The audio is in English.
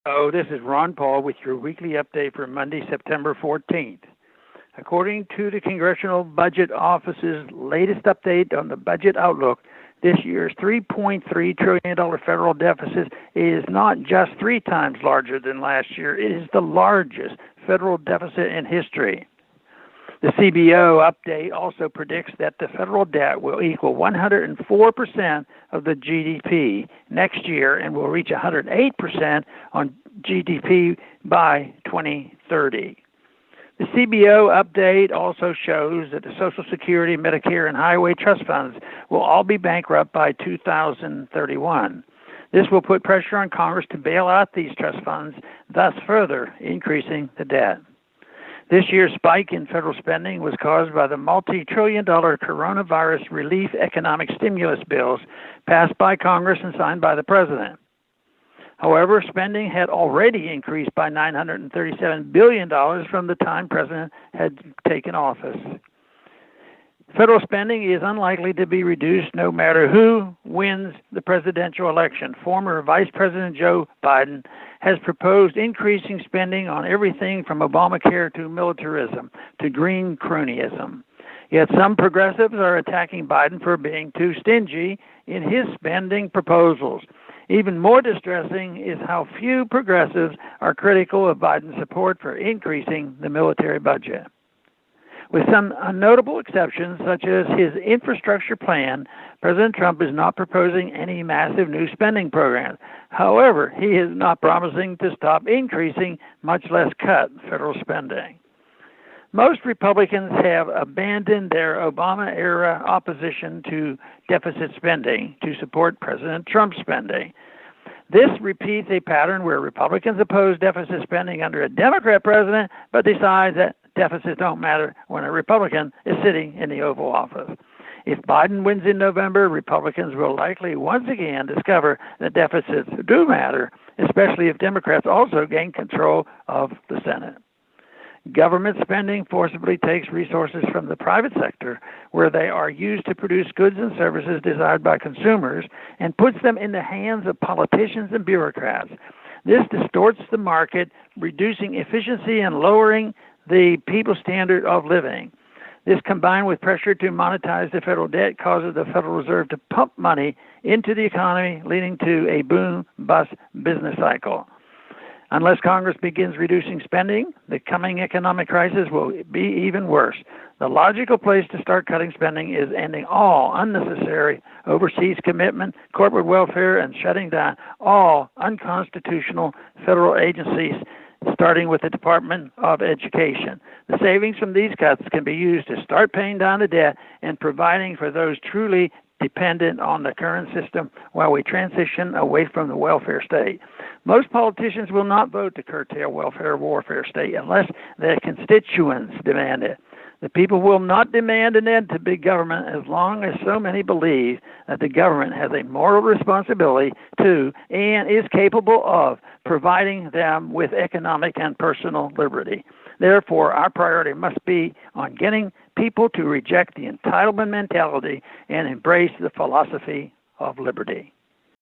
Oh, this is Ron Paul with your weekly update for Monday, September 14th. According to the Congressional Budget Office's latest update on the budget outlook, this year's $3.3 trillion federal deficit is not just 3 times larger than last year, it is the largest federal deficit in history. The CBO update also predicts that the federal debt will equal 104% of the GDP next year and will reach 108% on GDP by 2030. The CBO update also shows that the Social Security, Medicare, and Highway trust funds will all be bankrupt by 2031. This will put pressure on Congress to bail out these trust funds, thus further increasing the debt. This year's spike in federal spending was caused by the multi-trillion-dollar coronavirus relief economic stimulus bills passed by Congress and signed by the President. However, spending had already increased by $937 billion from the time President had taken office. Federal spending is unlikely to be reduced no matter who wins the presidential election. Former Vice President Joe Biden has proposed increasing spending on everything from Obamacare to militarism to green cronyism. Yet some progressives are attacking Biden for being too stingy in his spending proposals. Even more distressing is how few progressives are critical of Biden's support for increasing the military budget. With some notable exceptions, such as his infrastructure plan, President Trump is not proposing any massive new spending programs. However, he is not promising to stop increasing, much less cut, federal spending. Most Republicans have abandoned their Obama-era opposition to deficit spending to support President Trump's spending. This repeats a pattern where Republicans oppose deficit spending under a Democrat president, but decide that deficits don't matter when a Republican is sitting in the Oval Office. If Biden wins in November, Republicans will likely once again discover that deficits do matter, especially if Democrats also gain control of the Senate. Government spending forcibly takes resources from the private sector, where they are used to produce goods and services desired by consumers, and puts them in the hands of politicians and bureaucrats. This distorts the market, reducing efficiency and lowering the people's standard of living. This, combined with pressure to monetize the federal debt, causes the Federal Reserve to pump money into the economy, leading to a boom-bust business cycle. Unless Congress begins reducing spending, the coming economic crisis will be even worse. The logical place to start cutting spending is ending all unnecessary overseas commitment, corporate welfare, and shutting down all unconstitutional federal agencies, starting with the Department of Education. The savings from these cuts can be used to start paying down the debt and providing for those truly dependent on the current system while we transition away from the welfare state. Most politicians will not vote to curtail welfare warfare state unless their constituents demand it. The people will not demand an end to big government as long as so many believe that the government has a moral responsibility to and is capable of providing them with economic and personal liberty. Therefore, our priority must be on getting people to reject the entitlement mentality and embrace the philosophy of liberty.